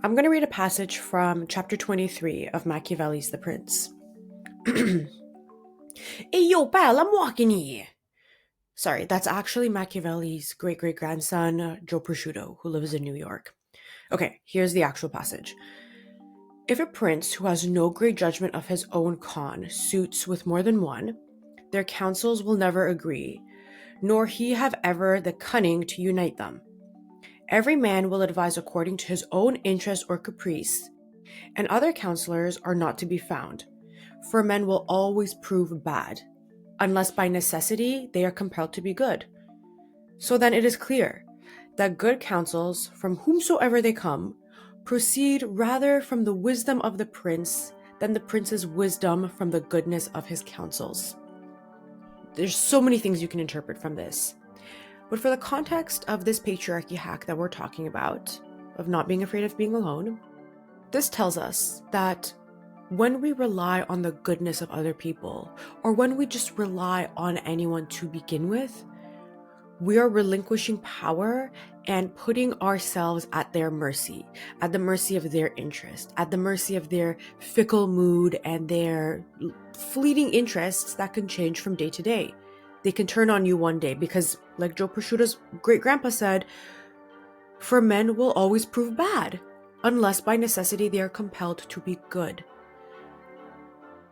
I'm going to read a passage from chapter 23 of Machiavelli's The Prince. Sorry, that's actually Machiavelli's great-great-grandson, Joe Prosciutto, who lives in New York. Okay, here's the actual passage. If a prince who has no great judgment of his own suits with more than one, their councils will never agree, nor he have ever the cunning to unite them. Every man will advise according to his own interest or caprice, and other counselors are not to be found, for men will always prove bad, unless by necessity they are compelled to be good. So then it is clear that good counsels, from whomsoever they come, proceed rather from the wisdom of the prince than the prince's wisdom from the goodness of his counsels. There's so many things you can interpret from this. But for the context of this patriarchy hack that we're talking about, of not being afraid of being alone, this tells us that when we rely on the goodness of other people, or when we just rely on anyone to begin with, we are relinquishing power and putting ourselves at their mercy, at the mercy of their interest, at the mercy of their fickle mood and their fleeting interests that can change from day to day. They can turn on you one day because, like Joe Prosciutto's great-grandpa said, for men will always prove bad, unless by necessity they are compelled to be good.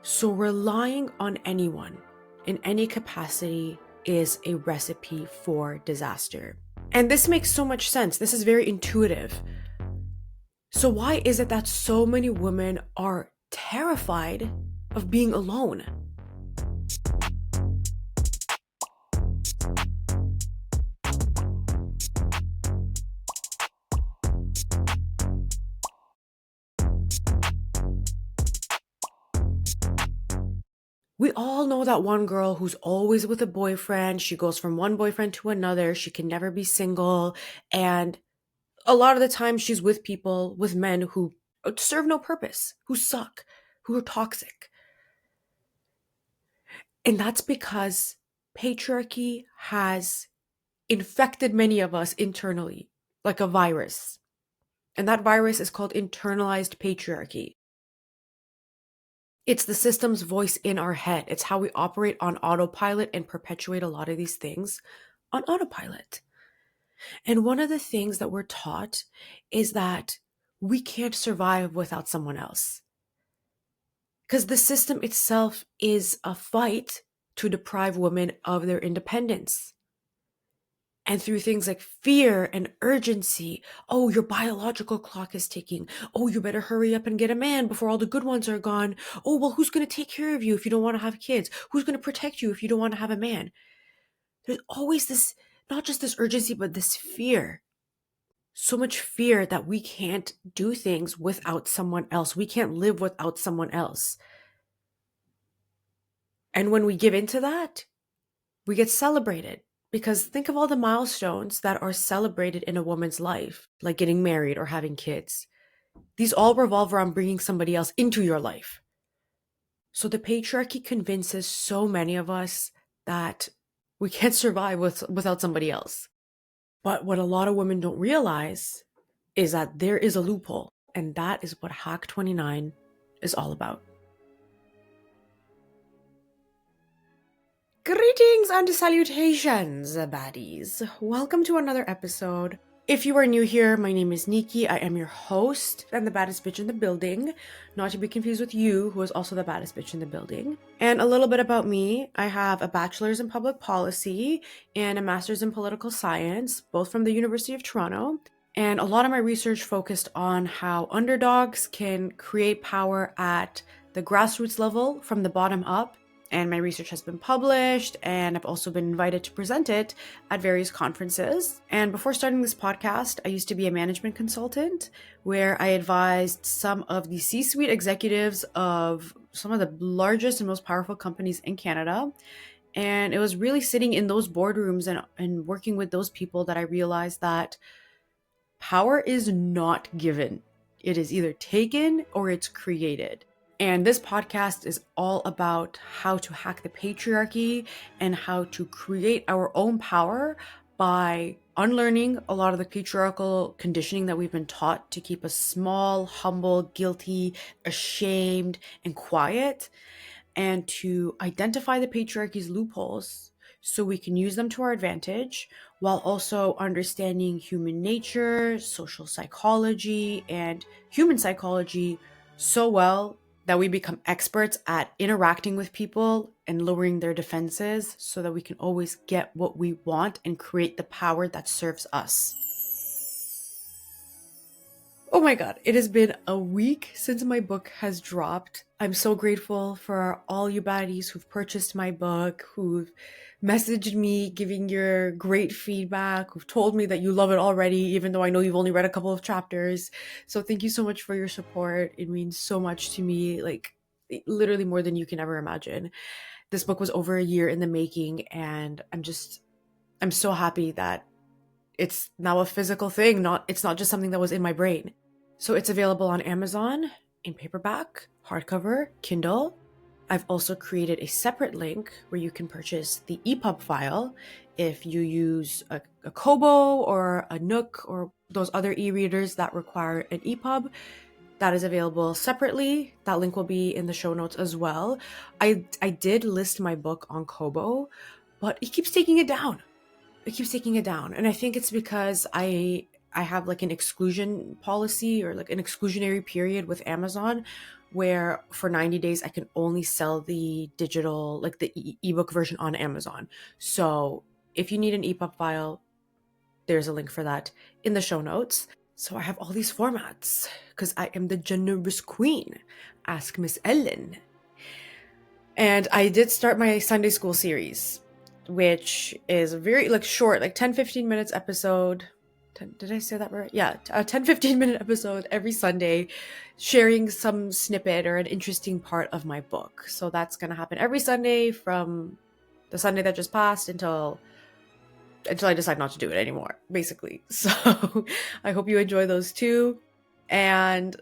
So relying on anyone in any capacity is a recipe for disaster. And this makes so much sense. This is very intuitive. So why is it that so many women are terrified of being alone? We all know that one girl who's always with a boyfriend. She goes from one boyfriend to another. She can never be single. And a lot of the time she's with people, with men who serve no purpose, who suck, who are toxic. And that's because patriarchy has infected many of us internally, like a virus. And that virus is called internalized patriarchy. It's the system's voice in our head. It's how we operate on autopilot and perpetuate a lot of these things on autopilot. And one of the things that we're taught is that we can't survive without someone else. Because the system itself is a fight to deprive women of their independence. And through things like fear and urgency, oh, your biological clock is ticking. Oh, you better hurry up and get a man before all the good ones are gone. Oh, well, who's going to take care of you if you don't want to have kids? Who's going to protect you if you don't want to have a man? There's always this, not just this urgency, but this fear. So much fear that we can't do things without someone else. We can't live without someone else. And when we give into that, we get celebrated. Because think of all the milestones that are celebrated in a woman's life, like getting married or having kids. These all revolve around bringing somebody else into your life. So the patriarchy convinces so many of us that we can't survive without somebody else. But what a lot of women don't realize is that there is a loophole, and that is what Hack 29 is all about. Greetings and salutations, baddies. Welcome to another episode. If you are new here, my name is Nikki. I am your host and the baddest bitch in the building. Not to be confused with you, who is also the baddest bitch in the building. And a little bit about me. I have a bachelor's in public policy and a master's in political science, both from the University of Toronto. And a lot of my research focused on how underdogs can create power at the grassroots level from the bottom up. And my research has been published, and I've also been invited to present it at various conferences. And before starting this podcast, I used to be a management consultant where I advised some of the C-suite executives of some of the largest and most powerful companies in Canada. And it was really sitting in those boardrooms and working with those people that I realized that power is not given. It is either taken or it's created. And this podcast is all about how to hack the patriarchy and how to create our own power by unlearning a lot of the patriarchal conditioning that we've been taught to keep us small, humble, guilty, ashamed, and quiet, and to identify the patriarchy's loopholes so we can use them to our advantage while also understanding human nature, social psychology, and human psychology so well that we become experts at interacting with people and lowering their defenses so that we can always get what we want and create the power that serves us. Oh my God, it has been a week since my book has dropped. I'm so grateful for all you baddies who've purchased my book, who've messaged me giving your great feedback, who've told me that you love it already, even though I know you've only read a couple of chapters. So thank you so much for your support. It means so much to me, like literally more than you can ever imagine. This book was over a year in the making, and I'm so happy that it's now a physical thing. It's not just something that was in my brain. So it's available on Amazon in paperback, hardcover, Kindle. I've also created a separate link where you can purchase the EPUB file if you use a Kobo or a Nook or those other e-readers that require an EPUB. That is available separately. That link will be in the show notes as well. I did list my book on Kobo, but it keeps taking it down. And I think it's because I have like an exclusion policy or like an exclusionary period with Amazon where for 90 days I can only sell the digital, like the ebook version on Amazon. So if you need an EPUB file, there's a link for that in the show notes. So I have all these formats because I am the generous queen. Ask Miss Ellen. And I did start my Sunday school series, which is very like short, like 10-15 minutes episode. Did I say that right? Yeah, a 10-15 minute episode every Sunday, sharing some snippet or an interesting part of my book. So that's going to happen every Sunday from the Sunday that just passed until I decide not to do it anymore, basically. So I hope you enjoy those too. And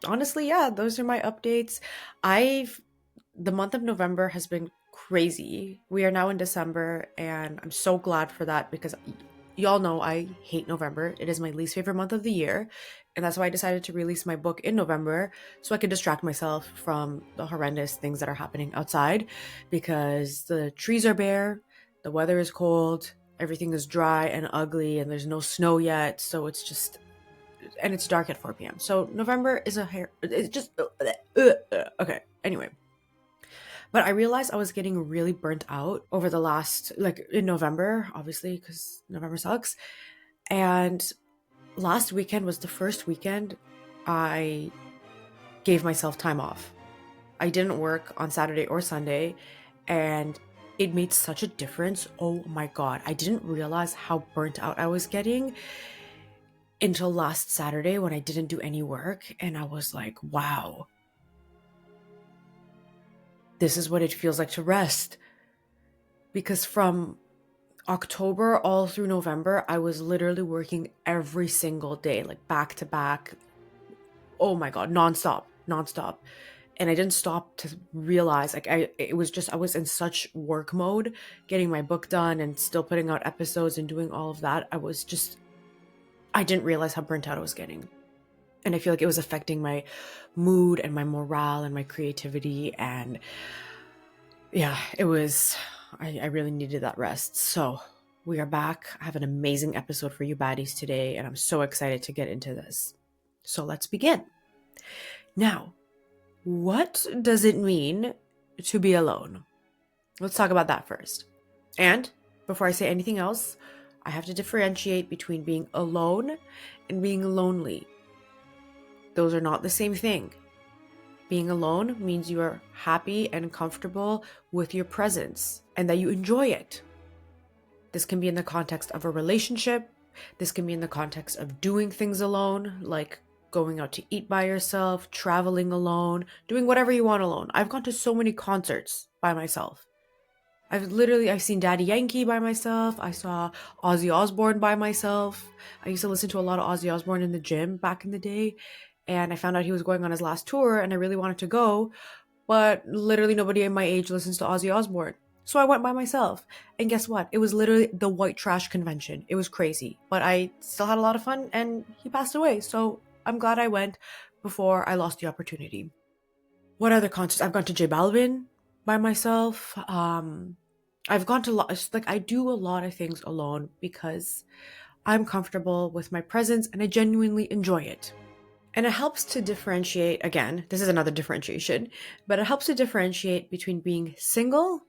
honestly, yeah, those are my updates. The month of November has been crazy. We are now in December, and I'm so glad for that because y'all know I hate November. It is my least favorite month of the year, and that's why I decided to release my book in November so I could distract myself from the horrendous things that are happening outside because the trees are bare, the weather is cold, everything is dry and ugly, and there's no snow yet, so it's just, and it's dark at 4 p.m. So November is it's just, okay, anyway. But I realized I was getting really burnt out over the last, like in November, obviously, because November sucks. And last weekend was the first weekend I gave myself time off. I didn't work on Saturday or Sunday, and it made such a difference. Oh my God. I didn't realize how burnt out I was getting until last Saturday when I didn't do any work. And I was like, wow. This is what it feels like to rest. Because from October all through November, I was literally working every single day, like back to back. Oh my God, nonstop. And I didn't stop to realize, like, I was in such work mode, getting my book done and still putting out episodes and doing all of that. I didn't realize how burnt out I was getting. And I feel like it was affecting my mood and my morale and my creativity. And yeah, I really needed that rest. So we are back. I have an amazing episode for you baddies today, and I'm so excited to get into this. So let's begin. Now, what does it mean to be alone? Let's talk about that first. And before I say anything else, I have to differentiate between being alone and being lonely. Those are not the same thing. Being alone means you are happy and comfortable with your presence and that you enjoy it. This can be in the context of a relationship. This can be in the context of doing things alone, like going out to eat by yourself, traveling alone, doing whatever you want alone. I've gone to so many concerts by myself. I've seen Daddy Yankee by myself. I saw Ozzy Osbourne by myself. I used to listen to a lot of Ozzy Osbourne in the gym back in the day. And I found out he was going on his last tour and I really wanted to go, but literally nobody in my age listens to Ozzy Osbourne. So I went by myself. And guess what? It was literally the white trash convention. It was crazy. But I still had a lot of fun and he passed away. So I'm glad I went before I lost the opportunity. What other concerts? I've gone to J Balvin by myself. I've gone to I do a lot of things alone because I'm comfortable with my presence and I genuinely enjoy it. And it helps to differentiate, again, this is another differentiation, but it helps to differentiate between being single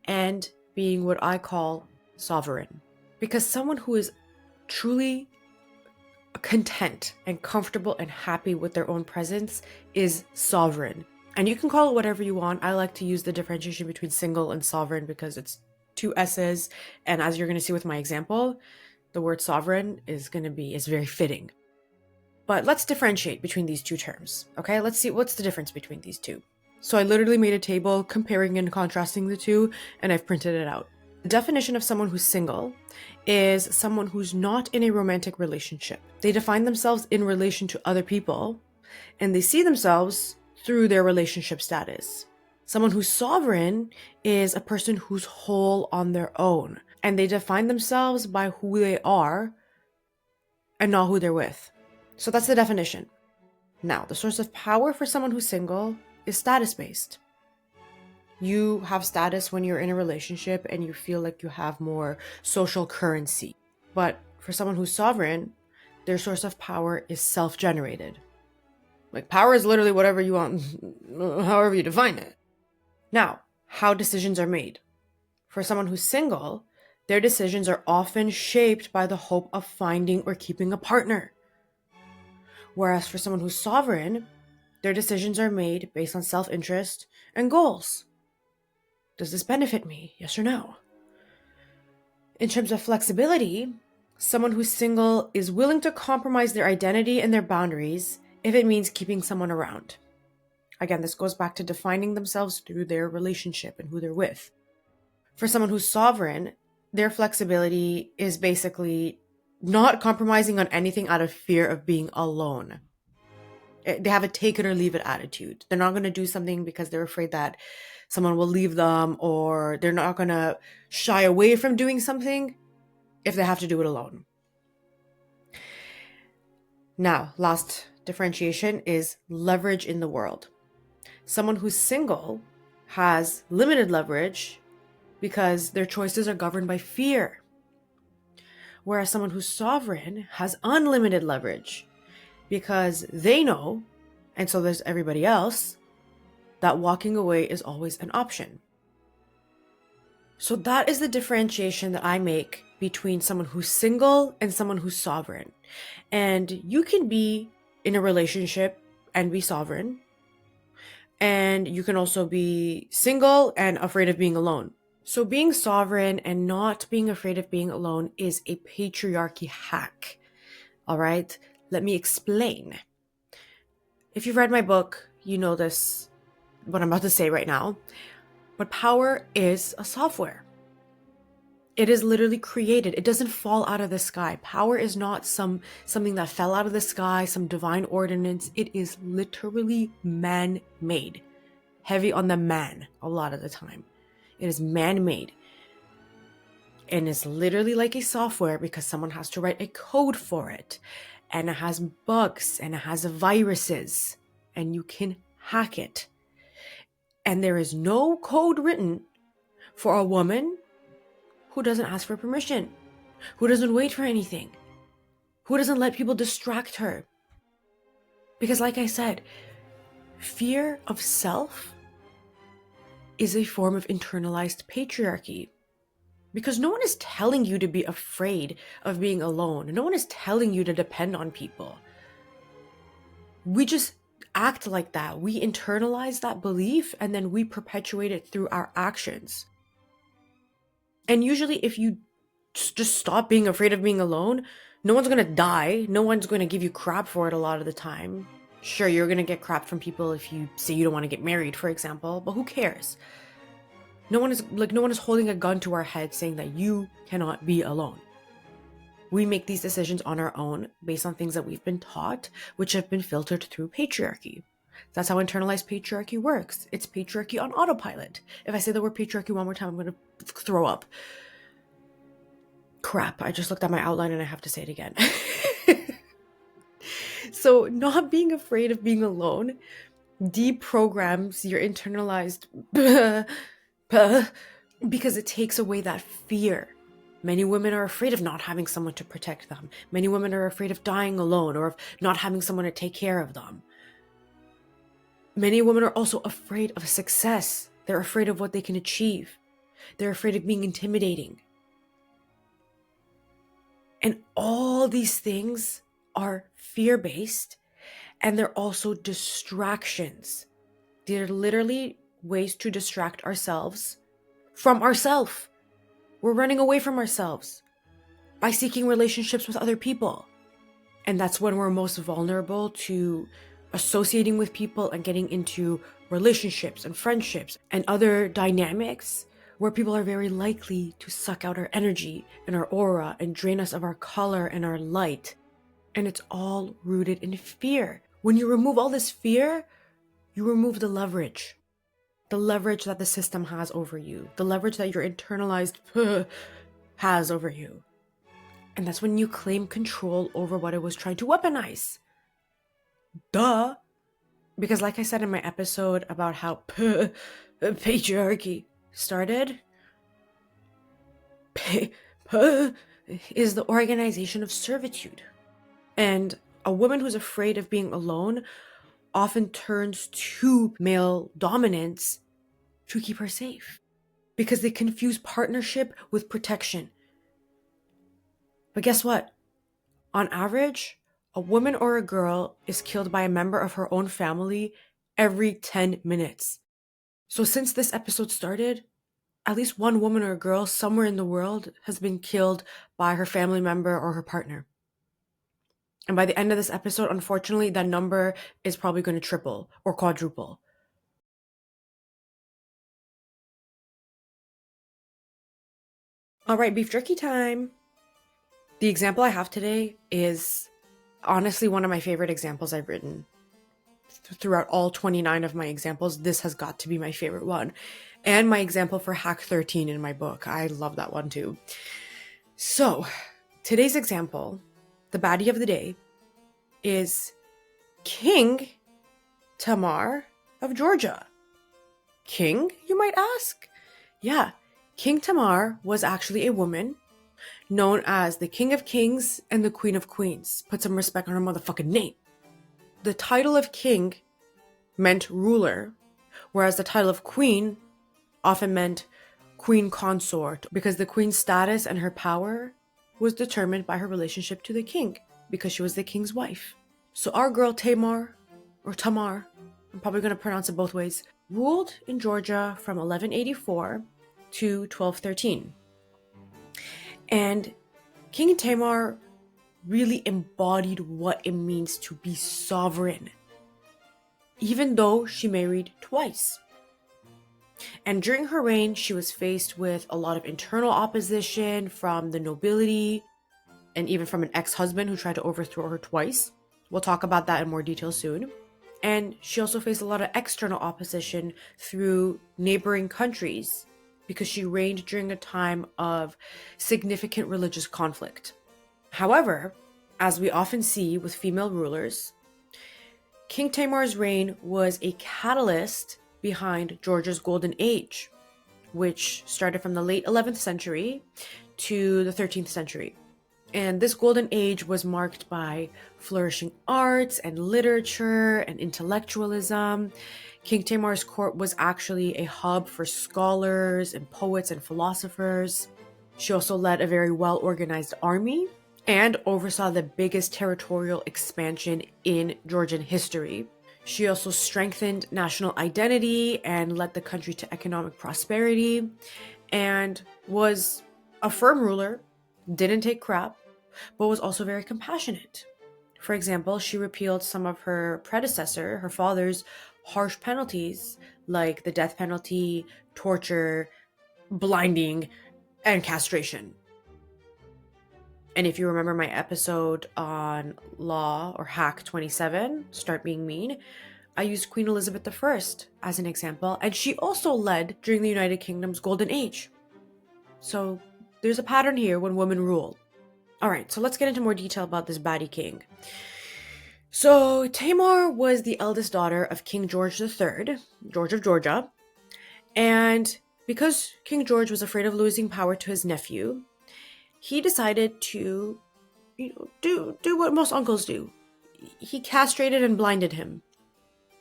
and being what I call sovereign. Because someone who is truly content and comfortable and happy with their own presence is sovereign. And you can call it whatever you want. I like to use the differentiation between single and sovereign because it's two S's. And as you're going to see with my example, the word sovereign is very fitting. But let's differentiate between these two terms, okay? Let's see what's the difference between these two. So I literally made a table comparing and contrasting the two, and I've printed it out. The definition of someone who's single is someone who's not in a romantic relationship. They define themselves in relation to other people, and they see themselves through their relationship status. Someone who's sovereign is a person who's whole on their own, and they define themselves by who they are and not who they're with. So that's the definition. Now, the source of power for someone who's single is status-based. You have status when you're in a relationship and you feel like you have more social currency. But for someone who's sovereign, their source of power is self-generated. Like, power is literally whatever you want, however you define it. Now, how decisions are made. For someone who's single, their decisions are often shaped by the hope of finding or keeping a partner. Whereas for someone who's sovereign, their decisions are made based on self-interest and goals. Does this benefit me? Yes or no? In terms of flexibility, someone who's single is willing to compromise their identity and their boundaries if it means keeping someone around. Again, this goes back to defining themselves through their relationship and who they're with. For someone who's sovereign, their flexibility is basically not compromising on anything out of fear of being alone. They have a take it or leave it attitude. They're not going to do something because they're afraid that someone will leave them, or they're not going to shy away from doing something if they have to do it alone. Now, last differentiation is leverage in the world. Someone who's single has limited leverage because their choices are governed by fear. Whereas someone who's sovereign has unlimited leverage because they know, and so there's everybody else, that walking away is always an option. So that is the differentiation that I make between someone who's single and someone who's sovereign. And you can be in a relationship and be sovereign. And you can also be single and afraid of being alone. So being sovereign and not being afraid of being alone is a patriarchy hack. All right, let me explain. If you've read my book, you know this, what I'm about to say right now. But power is a software. It is literally created. It doesn't fall out of the sky. Power is not something that fell out of the sky, some divine ordinance. It is literally man-made. Heavy on the man a lot of the time. It is man-made. And it's literally like a software because someone has to write a code for it. And it has bugs and it has viruses. And you can hack it. And there is no code written for a woman who doesn't ask for permission, who doesn't wait for anything, who doesn't let people distract her. Because like I said, fear of self is a form of internalized patriarchy. Because no one is telling you to be afraid of being alone. No one is telling you to depend on people. We just act like that. We internalize that belief and then we perpetuate it through our actions. And usually if you just stop being afraid of being alone, no one's going to die. No one's going to give you crap for it a lot of the time. Sure, you're going to get crap from people if you say you don't want to get married, for example, but who cares? No one is holding a gun to our head saying that you cannot be alone. We make these decisions on our own based on things that we've been taught, which have been filtered through patriarchy. That's how internalized patriarchy works. It's patriarchy on autopilot. If I say the word patriarchy one more time, I'm going to throw up. Crap, I just looked at my outline and I have to say it again. So not being afraid of being alone deprograms your internalized because it takes away that fear. Many women are afraid of not having someone to protect them. Many women are afraid of dying alone or of not having someone to take care of them. Many women are also afraid of success. They're afraid of what they can achieve. They're afraid of being intimidating. And all these things are fear-based, and they're also distractions. They're literally ways to distract ourselves from ourselves. We're running away from ourselves by seeking relationships with other people. And that's when we're most vulnerable to associating with people and getting into relationships and friendships and other dynamics where people are very likely to suck out our energy and our aura and drain us of our color and our light. And it's all rooted in fear. When you remove all this fear, you remove the leverage that the system has over you, the leverage that your internalized has over you. And that's when you claim control over what it was trying to weaponize. Duh. Because like I said in my episode about how patriarchy started, is the organization of servitude. And a woman who's afraid of being alone often turns to male dominance to keep her safe, because they confuse partnership with protection. But guess what? On average, a woman or a girl is killed by a member of her own family every 10 minutes. So since this episode started, at least one woman or a girl somewhere in the world has been killed by her family member or her partner. And by the end of this episode, unfortunately, that number is probably going to triple or quadruple. All right, beef jerky time. The example I have today is honestly one of my favorite examples I've written. Throughout all 29 of my examples, this has got to be my favorite one. And my example for Hack 13 in my book. I love that one too. So, today's example, the baddie of the day, is King Tamar of Georgia. King, you might ask? Yeah, King Tamar was actually a woman known as the King of Kings and the Queen of Queens. Put some respect on her motherfucking name. The title of king meant ruler, whereas the title of queen often meant queen consort, because the queen's status and her power was determined by her relationship to the king, because she was the king's wife. So our girl Tamar, or Tamar, I'm probably going to pronounce it both ways, ruled in Georgia from 1184 to 1213. And King Tamar really embodied what it means to be sovereign, even though she married twice. And during her reign, she was faced with a lot of internal opposition from the nobility and even from an ex-husband who tried to overthrow her twice. We'll talk about that in more detail soon. And she also faced a lot of external opposition through neighboring countries because she reigned during a time of significant religious conflict. However, as we often see with female rulers, King Tamar's reign was a catalyst behind Georgia's golden age, which started from the late 11th century to the 13th century. And this golden age was marked by flourishing arts and literature and intellectualism. King Tamar's court was actually a hub for scholars and poets and philosophers. She also led a very well-organized army and oversaw the biggest territorial expansion in Georgian history. She also strengthened national identity and led the country to economic prosperity, and was a firm ruler, didn't take crap, but was also very compassionate. For example, she repealed some of her father's harsh penalties, like the death penalty, torture, blinding, and castration. And if you remember my episode on law or Hack 27, Start Being Mean, I used Queen Elizabeth I as an example, and she also led during the United Kingdom's Golden Age. So there's a pattern here when women rule. All right, so let's get into more detail about this baddie king. So Tamar was the eldest daughter of King George III, George of Georgia, and because King George was afraid of losing power to his nephew, he decided to, do what most uncles do. He castrated and blinded him.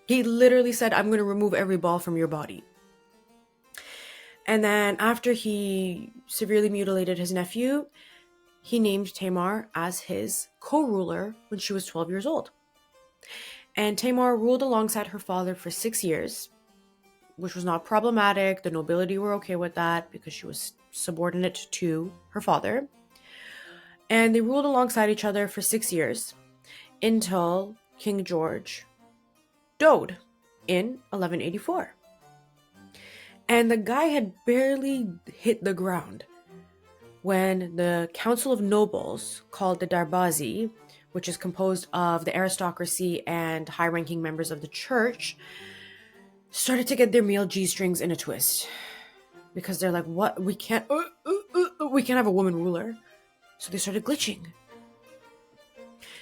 He literally said, "I'm going to remove every ball from your body." And then after he severely mutilated his nephew, he named Tamar as his co-ruler when she was 12 years old. And Tamar ruled alongside her father for 6 years, which was not problematic. The nobility were okay with that because she was subordinate to her father. And they ruled alongside each other for 6 years until King George died in 1184. And the guy had barely hit the ground when the Council of Nobles, called the Darbazi, which is composed of the aristocracy and high-ranking members of the church, started to get their male G-strings in a twist. Because they're like, what? We can't have a woman ruler. So they started glitching.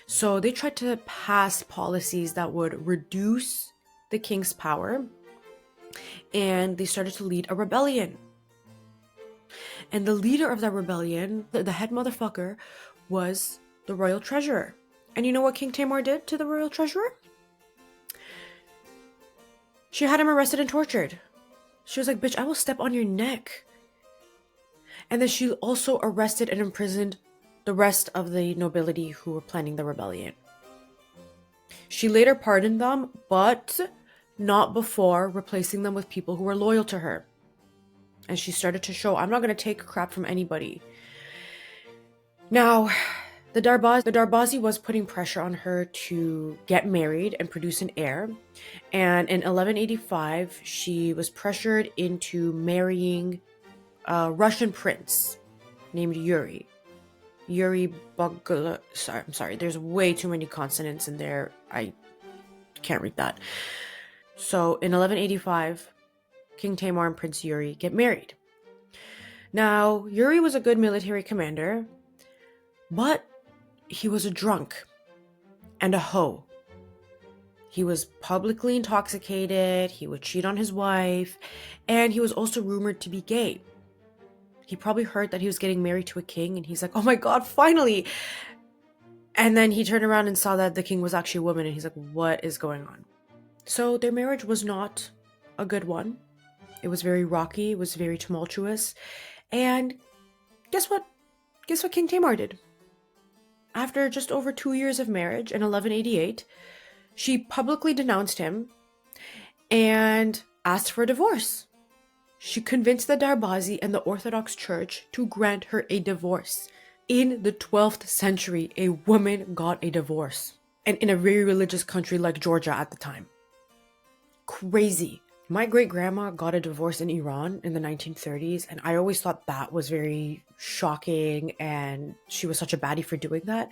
So they tried to pass policies that would reduce the king's power, and they started to lead a rebellion. And the leader of that rebellion, the head motherfucker, was the royal treasurer. And you know what King Tamar did to the royal treasurer? She had him arrested and tortured. She was like, "Bitch, I will step on your neck." And then she also arrested and imprisoned the rest of the nobility who were planning the rebellion. She later pardoned them, but not before replacing them with people who were loyal to her. And she started to show, "I'm not going to take crap from anybody." Now, the Darbazi was putting pressure on her to get married and produce an heir. And in 1185, she was pressured into marrying a Russian prince named Yuri. Yuri Bogla. I'm sorry. There's way too many consonants in there. I can't read that. So in 1185, King Tamar and Prince Yuri get married. Now, Yuri was a good military commander, but he was a drunk and a hoe. He was publicly intoxicated, he would cheat on his wife, and he was also rumored to be gay. He probably heard that he was getting married to a king, and he's like, "Oh my god, finally!" And then he turned around and saw that the king was actually a woman, and he's like, "What is going on?" So their marriage was not a good one. It was very rocky, it was very tumultuous. And guess what? Guess what King Tamar did? After just over 2 years of marriage in 1188, she publicly denounced him and asked for a divorce. She convinced the Darbazi and the Orthodox Church to grant her a divorce. In the 12th century, a woman got a divorce. And in a very religious country like Georgia at the time. Crazy. My great-grandma got a divorce in Iran in the 1930s, and I always thought that was very shocking, and she was such a baddie for doing that.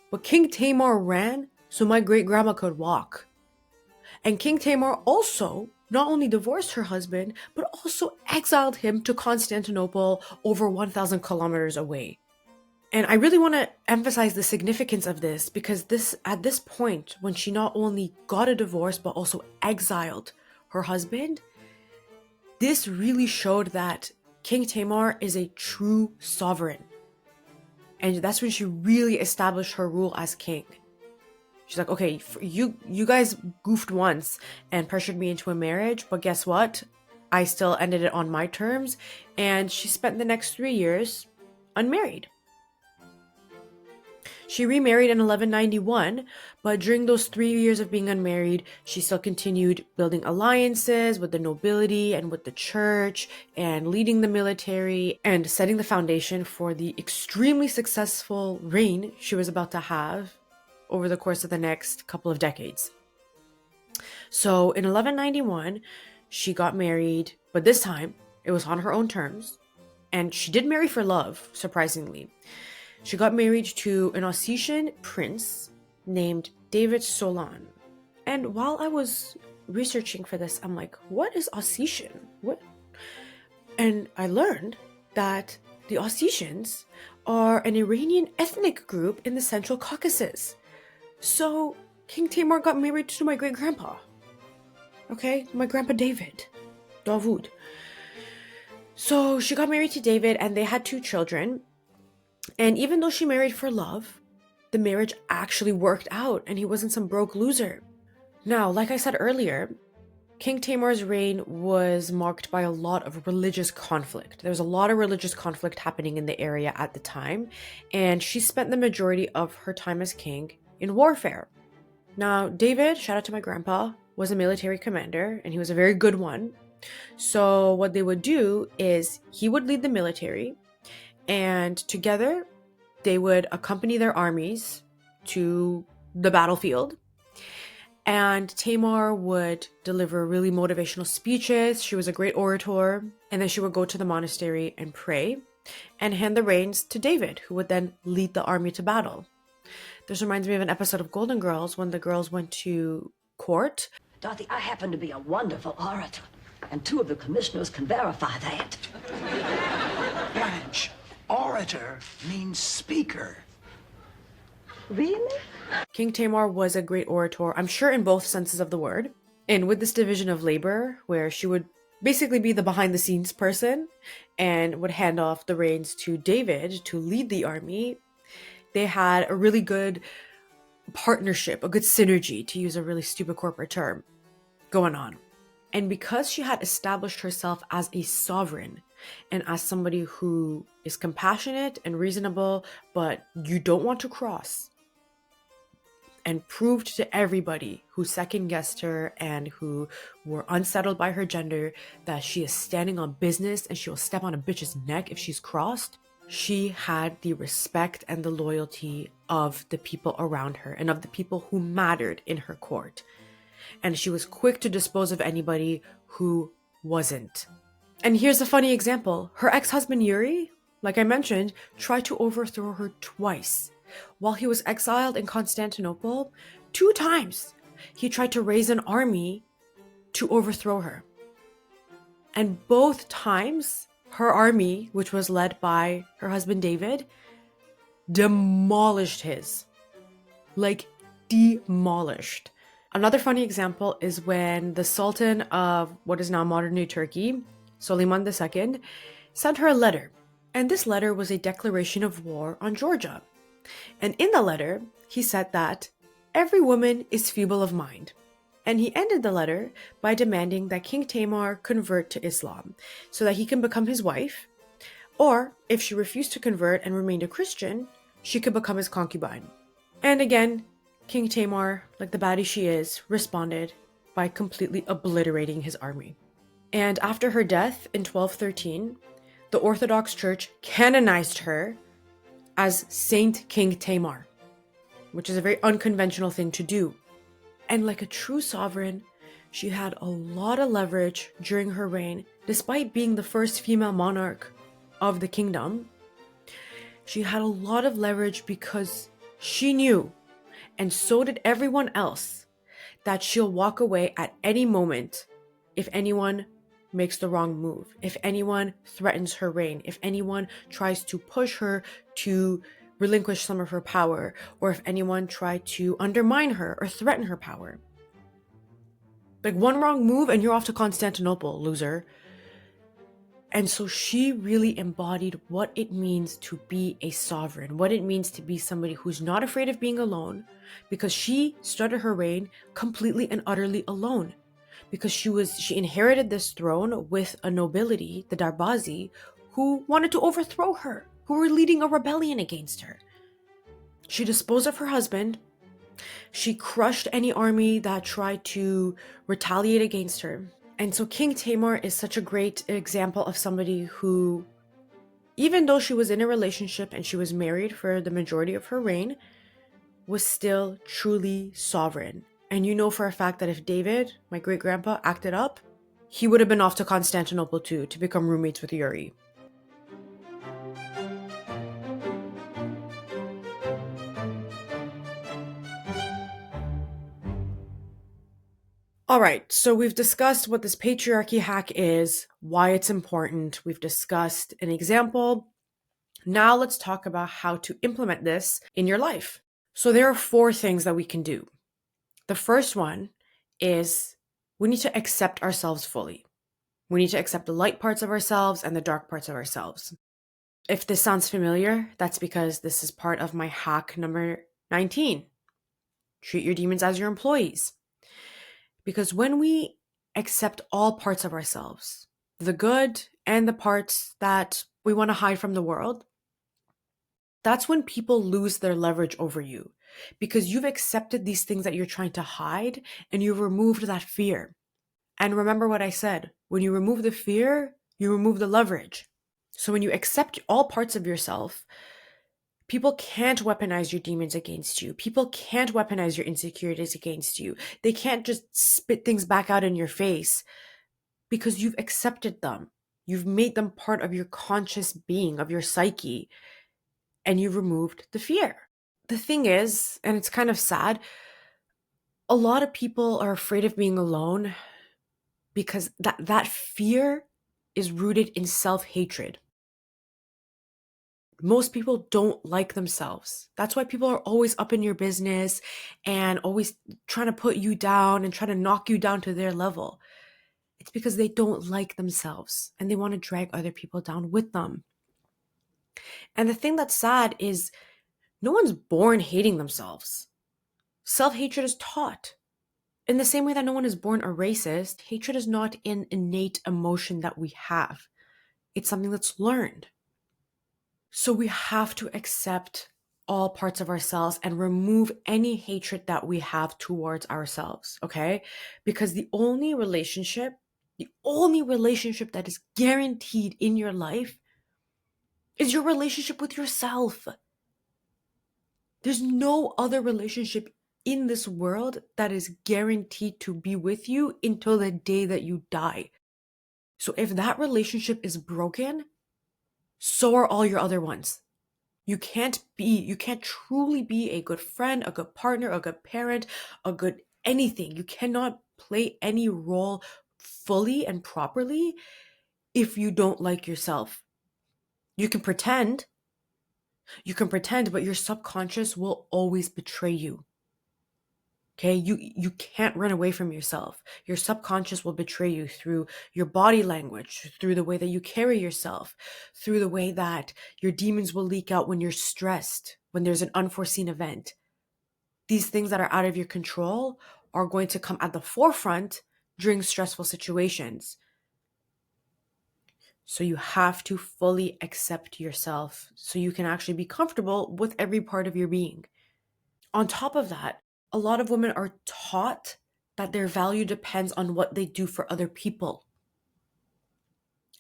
But King Tamar ran so my great-grandma could walk. And King Tamar also not only divorced her husband, but also exiled him to Constantinople over 1,000 kilometers away. And I really want to emphasize the significance of this, because at this point, when she not only got a divorce, but also exiled her husband, this really showed that King Tamar is a true sovereign. And that's when she really established her rule as king. She's like, "Okay, you guys goofed once and pressured me into a marriage, but guess what? I still ended it on my terms." And she spent the next 3 years unmarried. She remarried in 1191, but during those 3 years of being unmarried, she still continued building alliances with the nobility and with the church, and leading the military, and setting the foundation for the extremely successful reign she was about to have over the course of the next couple of decades. So in 1191, she got married, but this time it was on her own terms, and she did marry for love, surprisingly. She got married to an Ossetian prince named David Solon. And while I was researching for this, I'm like, what is Ossetian? What? And I learned that the Ossetians are an Iranian ethnic group in the Central Caucasus. So King Tamar got married to my great grandpa. Okay, my grandpa David, Davud. So she got married to David and they had 2 children. And even though she married for love, the marriage actually worked out and he wasn't some broke loser. Now, like I said earlier, King Tamar's reign was marked by a lot of religious conflict. There was a lot of religious conflict happening in the area at the time, and she spent the majority of her time as king in warfare. Now, David, shout out to my grandpa, was a military commander, and he was a very good one. So what they would do is he would lead the military, and together they would accompany their armies to the battlefield. And Tamar would deliver really motivational speeches. She was a great orator. And then she would go to the monastery and pray and hand the reins to David, who would then lead the army to battle. This reminds me of an episode of Golden Girls when the girls went to court. Dorothy, I happen to be a wonderful orator, and 2 of the commissioners can verify that. Blanche, orator means speaker. Really? King Tamar was a great orator, I'm sure in both senses of the word. And with this division of labor, where she would basically be the behind the scenes person and would hand off the reins to David to lead the army, they had a really good partnership, a good synergy, to use a really stupid corporate term, going on. And because she had established herself as a sovereign and as somebody who is compassionate and reasonable, but you don't want to cross, and proved to everybody who second-guessed her and who were unsettled by her gender that she is standing on business and she will step on a bitch's neck if she's crossed, she had the respect and the loyalty of the people around her and of the people who mattered in her court. And she was quick to dispose of anybody who wasn't. And here's a funny example. Her ex-husband Yuri, like I mentioned, tried to overthrow her twice. While he was exiled in Constantinople, 2 times he tried to raise an army to overthrow her. And both times, her army, which was led by her husband David, demolished his. Like, demolished. Another funny example is when the Sultan of what is now modern-day Turkey, Suleiman II, sent her a letter. And this letter was a declaration of war on Georgia. And in the letter, he said that every woman is feeble of mind. And he ended the letter by demanding that King Tamar convert to Islam so that he can become his wife, or if she refused to convert and remained a Christian, she could become his concubine. And again, King Tamar, like the baddie she is, responded by completely obliterating his army. And after her death in 1213, the Orthodox Church canonized her as Saint King Tamar, which is a very unconventional thing to do. And like a true sovereign, she had a lot of leverage during her reign, despite being the first female monarch of the kingdom. She had a lot of leverage because she knew, and so did everyone else, that she'll walk away at any moment if anyone makes the wrong move, if anyone threatens her reign, if anyone tries to push her to relinquish some of her power, or if anyone tried to undermine her or threaten her power. Like, one wrong move and you're off to Constantinople, loser. And so she really embodied what it means to be a sovereign, what it means to be somebody who's not afraid of being alone, because she started her reign completely and utterly alone. Because she inherited this throne with a nobility, the Darbazi, who wanted to overthrow her, who were leading a rebellion against her. She disposed of her husband. She crushed any army that tried to retaliate against her. And so King Tamar is such a great example of somebody who, even though she was in a relationship and she was married for the majority of her reign, was still truly sovereign. And you know for a fact that if David, my great-grandpa, acted up, he would have been off to Constantinople too, to become roommates with Yuri. All right, so we've discussed what this patriarchy hack is, why it's important. We've discussed an example. Now let's talk about how to implement this in your life. So there are 4 things that we can do. The first one is we need to accept ourselves fully. We need to accept the light parts of ourselves and the dark parts of ourselves. If this sounds familiar, that's because this is part of my hack number 19. Treat your demons as your employees. Because when we accept all parts of ourselves, the good and the parts that we want to hide from the world, that's when people lose their leverage over you. Because you've accepted these things that you're trying to hide and you've removed that fear. And remember what I said, when you remove the fear, you remove the leverage. So when you accept all parts of yourself, people can't weaponize your demons against you. People can't weaponize your insecurities against you. They can't just spit things back out in your face because you've accepted them. You've made them part of your conscious being, of your psyche, and you removed the fear. The thing is, and it's kind of sad, a lot of people are afraid of being alone because that fear is rooted in self-hatred. Most people don't like themselves. That's why people are always up in your business and always trying to put you down and trying to knock you down to their level. It's because they don't like themselves and they want to drag other people down with them. And the thing that's sad is no one's born hating themselves. Self-hatred is taught. In the same way that no one is born a racist, hatred is not an innate emotion that we have. It's something that's learned. So we have to accept all parts of ourselves and remove any hatred that we have towards ourselves, okay? Because the only relationship that is guaranteed in your life is your relationship with yourself. There's no other relationship in this world that is guaranteed to be with you until the day that you die. So if that relationship is broken, so are all your other ones. You can't truly be a good friend, a good partner, a good parent, a good anything. You cannot play any role fully and properly if you don't like yourself. You can pretend, but your subconscious will always betray you. Okay, you can't run away from yourself. Your subconscious will betray you through your body language, through the way that you carry yourself, through the way that your demons will leak out when you're stressed, when there's an unforeseen event. These things that are out of your control are going to come at the forefront during stressful situations. So you have to fully accept yourself so you can actually be comfortable with every part of your being. On top of that, a lot of women are taught that their value depends on what they do for other people.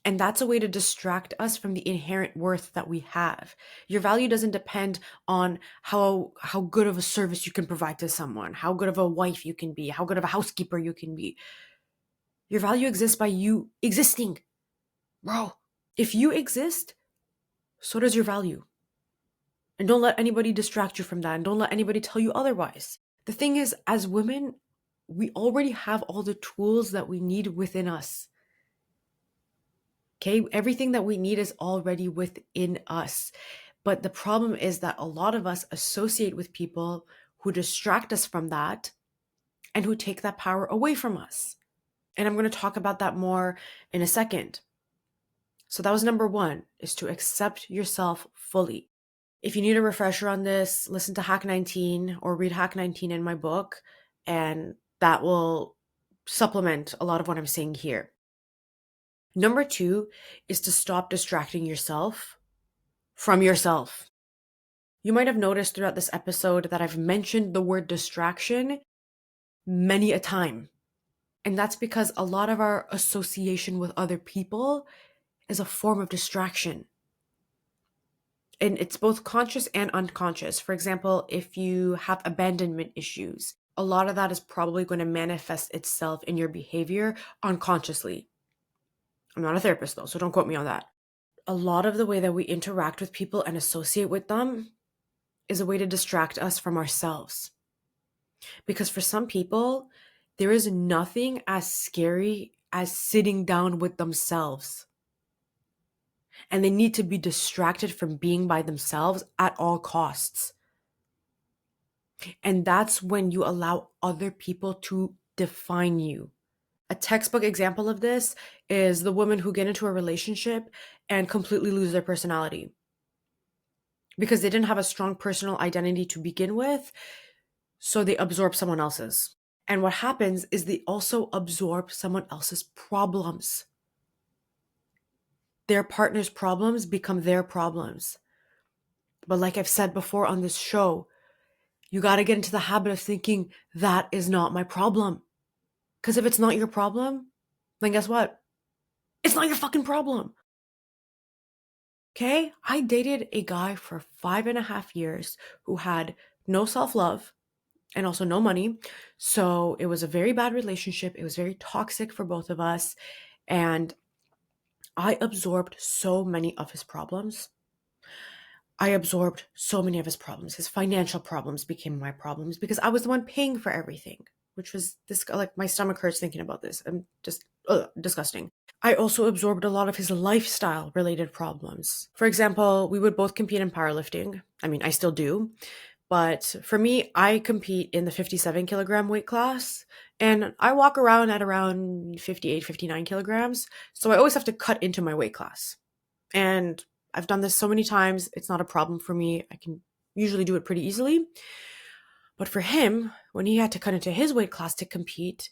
And that's a way to distract us from the inherent worth that we have. Your value doesn't depend on how good of a service you can provide to someone, how good of a wife you can be, how good of a housekeeper you can be. Your value exists by you existing. Bro, if you exist, so does your value. And don't let anybody distract you from that. And don't let anybody tell you otherwise. The thing is, as women, we already have all the tools that we need within us. Okay, everything that we need is already within us. But the problem is that a lot of us associate with people who distract us from that and who take that power away from us. And I'm going to talk about that more in a second. So that was number 1, is to accept yourself fully. If you need a refresher on this, listen to Hack 19 or read Hack 19 in my book, and that will supplement a lot of what I'm saying here. Number 2 is to stop distracting yourself from yourself. You might have noticed throughout this episode that I've mentioned the word distraction many a time. And that's because a lot of our association with other people is a form of distraction. And it's both conscious and unconscious. For example, if you have abandonment issues, a lot of that is probably going to manifest itself in your behavior unconsciously. I'm not a therapist though, so don't quote me on that. A lot of the way that we interact with people and associate with them is a way to distract us from ourselves. Because for some people, There is nothing as scary as sitting down with themselves. And they need to be distracted from being by themselves at all costs. And that's when you allow other people to define you. A textbook example of this is the women who get into a relationship and completely lose their personality because they didn't have a strong personal identity to begin with, so they absorb someone else's. And what happens is they also absorb someone else's problems. Their partner's problems become their problems. But like I've said before on this show, you got to get into the habit of thinking that is not my problem. Because if it's not your problem, then guess what? It's not your fucking problem. Okay? I dated a guy for 5.5 years who had no self-love and also no money. So it was a very bad relationship. It was very toxic for both of us. And I absorbed so many of his problems. I absorbed so many of his problems. His financial problems became my problems because I was the one paying for everything, which was this, like, my stomach hurts thinking about this. I'm just disgusting. I also absorbed a lot of his lifestyle related problems. For example, we would both compete in powerlifting. I mean, I still do. But for me, I compete in the 57 kilogram weight class and I walk around at around 58, 59 kilograms. So I always have to cut into my weight class. And I've done this so many times. It's not a problem for me. I can usually do it pretty easily. But for him, when he had to cut into his weight class to compete,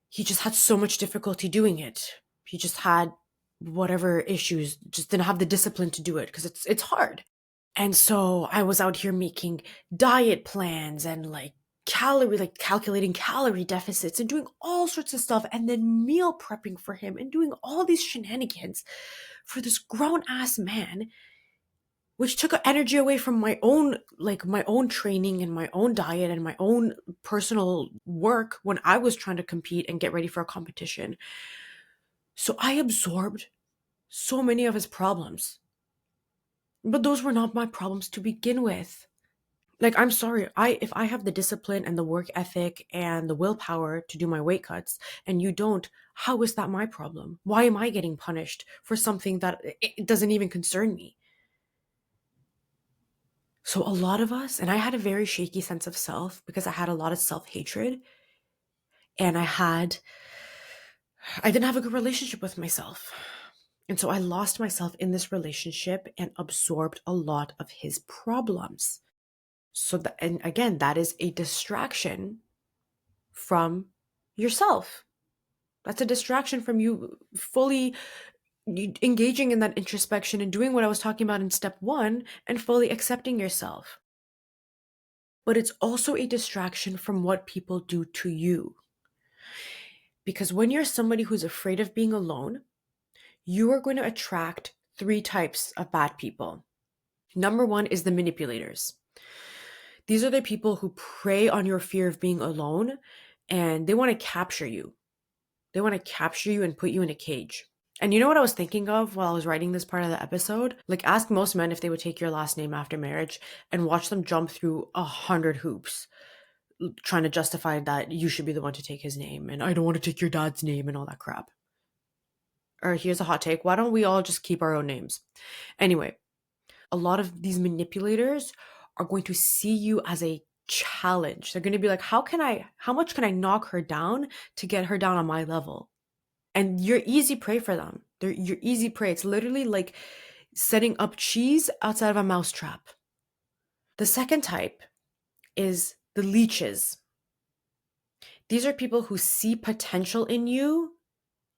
he just had so much difficulty doing it. He just had whatever issues, just didn't have the discipline to do it because it's hard. And so I was out here making diet plans and calculating calorie deficits and doing all sorts of stuff and then meal prepping for him and doing all these shenanigans for this grown ass man, which took energy away from my own training and my own diet and my own personal work when I was trying to compete and get ready for a competition. So I absorbed so many of his problems. But those were not my problems to begin with. Like, I'm sorry, if I have the discipline and the work ethic and the willpower to do my weight cuts and you don't, how is that my problem? Why am I getting punished for something that it doesn't even concern me? So a lot of us, and I had a very shaky sense of self because I had a lot of self-hatred and I didn't have a good relationship with myself. And so I lost myself in this relationship and absorbed a lot of his problems. So that, and again, that is a distraction from yourself. That's a distraction from you fully engaging in that introspection and doing what I was talking about in step 1 and fully accepting yourself. But it's also a distraction from what people do to you. Because when you're somebody who's afraid of being alone, you are going to attract 3 types of bad people. Number 1 is the manipulators. These are the people who prey on your fear of being alone and they want to capture you. They want to capture you and put you in a cage. And you know what I was thinking of while I was writing this part of the episode? Like, ask most men if they would take your last name after marriage and watch them jump through 100 hoops trying to justify that you should be the one to take his name and I don't want to take your dad's name and all that crap. Or here's a hot take. Why don't we all just keep our own names? Anyway, a lot of these manipulators are going to see you as a challenge. They're going to be like, how much can I knock her down to get her down on my level? And you're easy prey for them. You're easy prey. It's literally like setting up cheese outside of a mousetrap. The second type is the leeches. These are people who see potential in you.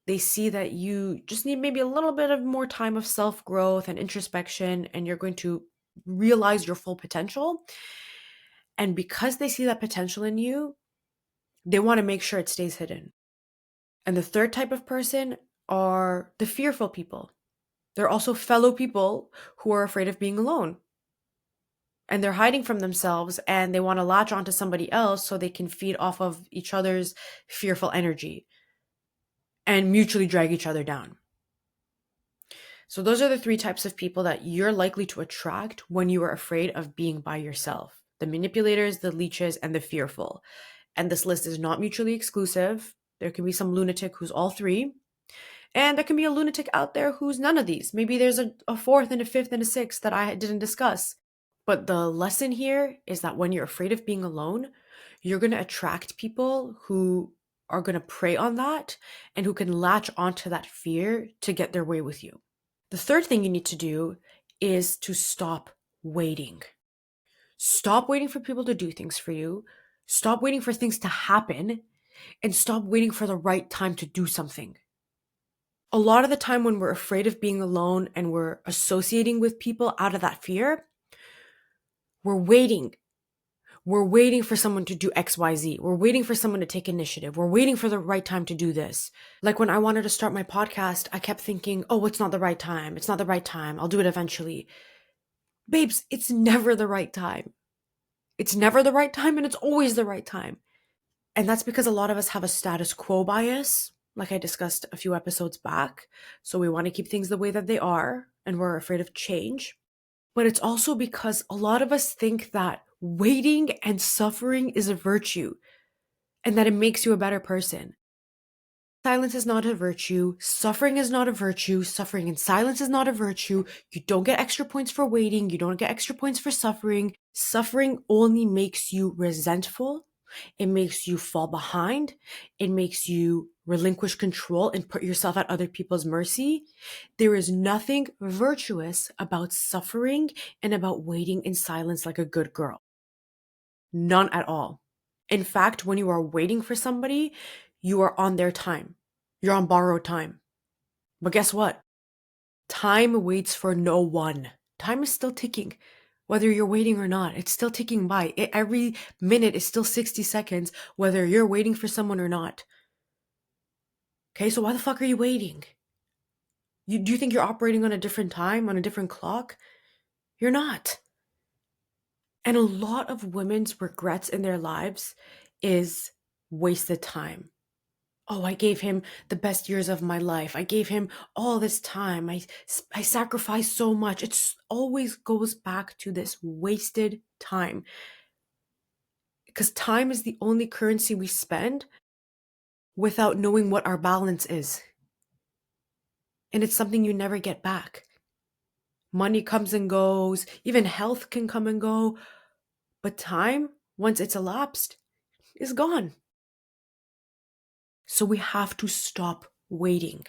They see that you just need maybe a little bit of more time of self-growth and introspection, and you're going to realize your full potential. And because they see that potential in you, they want to make sure it stays hidden. And the third type of person are the fearful people. They're also fellow people who are afraid of being alone. And they're hiding from themselves and they want to latch onto somebody else so they can feed off of each other's fearful energy and mutually drag each other down. So those are the 3 types of people that you're likely to attract when you are afraid of being by yourself. The manipulators, the leeches, and the fearful. And this list is not mutually exclusive. There can be some lunatic who's all three. And there can be a lunatic out there who's none of these. Maybe there's a fourth and a fifth and a sixth that I didn't discuss. But the lesson here is that when you're afraid of being alone, you're going to attract people who are going to prey on that and who can latch onto that fear to get their way with you. The third thing you need to do is to stop waiting. Stop waiting for people to do things for you. Stop waiting for things to happen and stop waiting for the right time to do something. A lot of the time when we're afraid of being alone and we're associating with people out of that fear, we're waiting. We're waiting for someone to do XYZ. We're waiting for someone to take initiative. We're waiting for the right time to do this. Like when I wanted to start my podcast, I kept thinking, oh, it's not the right time. It's not the right time. I'll do it eventually. Babes, it's never the right time. It's never the right time and it's always the right time. And that's because a lot of us have a status quo bias, like I discussed a few episodes back. So we want to keep things the way that they are and we're afraid of change. But it's also because a lot of us think that waiting and suffering is a virtue and that it makes you a better person. Silence is not a virtue. Suffering is not a virtue. Suffering in silence is not a virtue. You don't get extra points for waiting. You don't get extra points for suffering. Suffering only makes you resentful. It makes you fall behind. It makes you relinquish control and put yourself at other people's mercy. There is nothing virtuous about suffering and about waiting in silence like a good girl. None at all. In fact, when you are waiting for somebody, you are on their time. You're on borrowed time. But guess what? Time waits for no one. Time is still ticking. Whether you're waiting or not, it's still ticking by. Every minute is still 60 seconds, whether you're waiting for someone or not. Okay, so why the fuck are you waiting? Do you think you're operating on a different time, on a different clock? You're not. And a lot of women's regrets in their lives is wasted time. Oh, I gave him the best years of my life. I gave him all this time. I sacrificed so much. It always goes back to this wasted time. Because time is the only currency we spend without knowing what our balance is. And it's something you never get back. Money comes and goes. Even health can come and go. But time, once it's elapsed, is gone. So we have to stop waiting.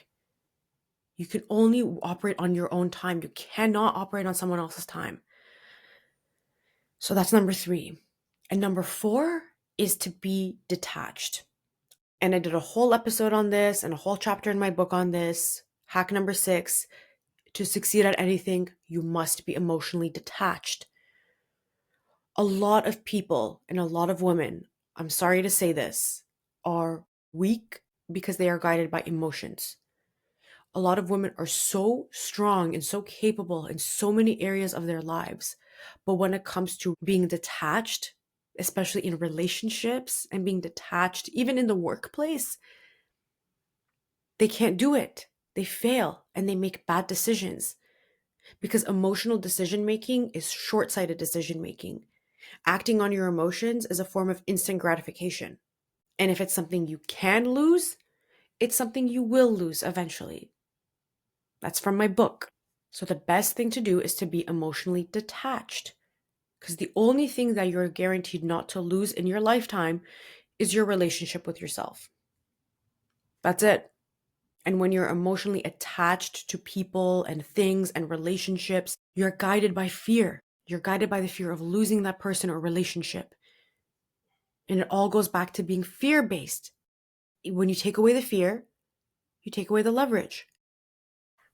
You can only operate on your own time. You cannot operate on someone else's time. So that's number 3. And number 4 is to be detached. And I did a whole episode on this and a whole chapter in my book on this. Hack number 6, to succeed at anything, you must be emotionally detached. A lot of people and a lot of women, I'm sorry to say this, are weak because they are guided by emotions. A lot of women are so strong and so capable in so many areas of their lives. But when it comes to being detached, especially in relationships and being detached, even in the workplace, they can't do it. They fail and they make bad decisions because emotional decision making is short-sighted decision making. Acting on your emotions is a form of instant gratification. And if it's something you can lose, it's something you will lose eventually. That's from my book. So the best thing to do is to be emotionally detached, because the only thing that you're guaranteed not to lose in your lifetime is your relationship with yourself. That's it. And when you're emotionally attached to people and things and relationships, you're guided by fear. You're guided by the fear of losing that person or relationship. And it all goes back to being fear-based. When you take away the fear, you take away the leverage.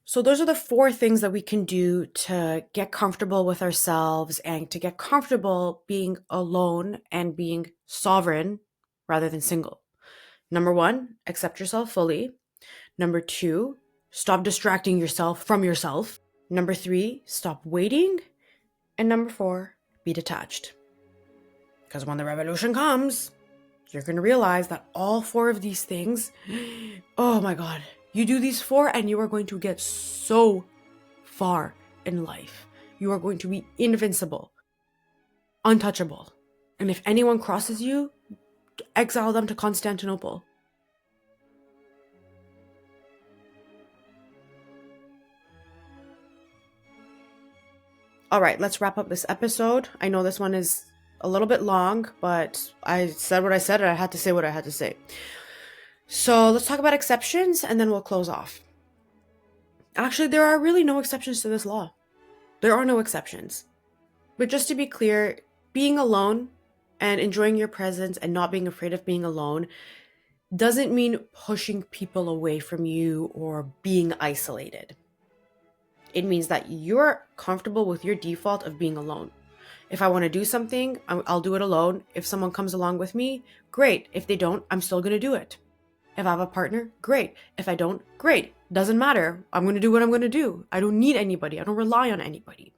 So those are the 4 things that we can do to get comfortable with ourselves and to get comfortable being alone and being sovereign rather than single. Number 1, accept yourself fully. Number 2, stop distracting yourself from yourself. Number 3, stop waiting. And number 4, be detached. Because when the revolution comes, you're going to realize that all 4 of these things, oh my God, you do these 4 and you are going to get so far in life. You are going to be invincible, untouchable. And if anyone crosses you, exile them to Constantinople. All right, let's wrap up this episode. I know this one is a little bit long, but I said what I said and I had to say what I had to say. So let's talk about exceptions and then we'll close off. Actually, there are really no exceptions to this law. There are no exceptions. But just to be clear, being alone and enjoying your presence and not being afraid of being alone doesn't mean pushing people away from you or being isolated. It means that you're comfortable with your default of being alone. If I want to do something, I'll do it alone. If someone comes along with me, great. If they don't, I'm still going to do it. If I have a partner, great. If I don't, great. Doesn't matter. I'm going to do what I'm going to do. I don't need anybody. I don't rely on anybody.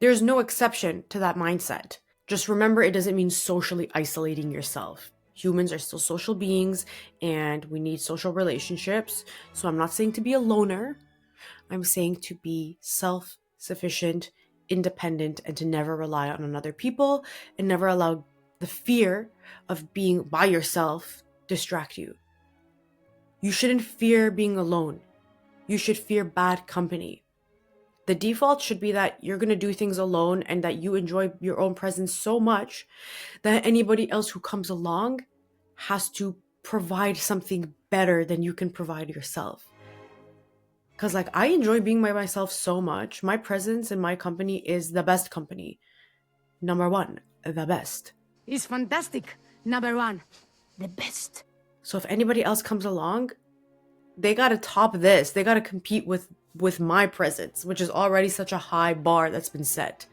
There's no exception to that mindset. Just remember, it doesn't mean socially isolating yourself. Humans are still social beings and we need social relationships. So I'm not saying to be a loner. I'm saying to be self-sufficient, independent, and to never rely on other people and never allow the fear of being by yourself distract you. You shouldn't fear being alone. You should fear bad company. The default should be that you're going to do things alone and that you enjoy your own presence so much that anybody else who comes along has to provide something better than you can provide yourself. Because I enjoy being by myself so much. My presence in my company is the best company. Number one, the best. It's fantastic. Number one, the best. So if anybody else comes along, they got to top this. They got to compete with my presence, which is already such a high bar that's been set.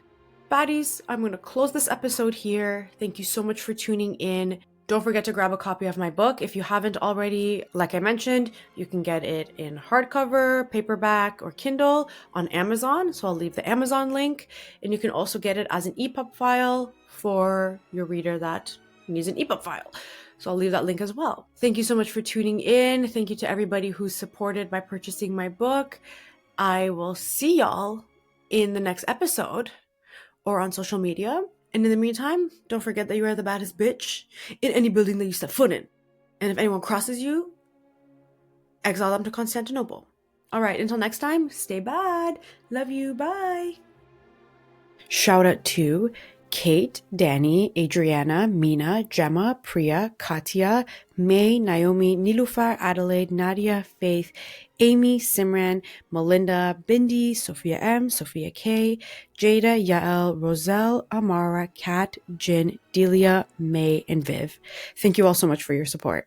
Baddies, I'm going to close this episode here. Thank you so much for tuning in. Don't forget to grab a copy of my book. If you haven't already, like I mentioned, you can get it in hardcover, paperback, or Kindle on Amazon. So I'll leave the Amazon link. And you can also get it as an EPUB file for your reader that needs an EPUB file. So I'll leave that link as well. Thank you so much for tuning in. Thank you to everybody who's supported by purchasing my book. I will see y'all in the next episode or on social media. And in the meantime, don't forget that you are the baddest bitch in any building that you step foot in. And if anyone crosses you, exile them to Constantinople. All right, until next time, stay bad. Love you. Bye. Shout out to Kate, Danny, Adriana, Mina, Gemma, Priya, Katya, May, Naomi, Nilufar, Adelaide, Nadia, Faith, Amy, Simran, Melinda, Bindi, Sophia M, Sophia K, Jada, Yael, Roselle, Amara, Kat, Jin, Delia, May, and Viv. Thank you all so much for your support.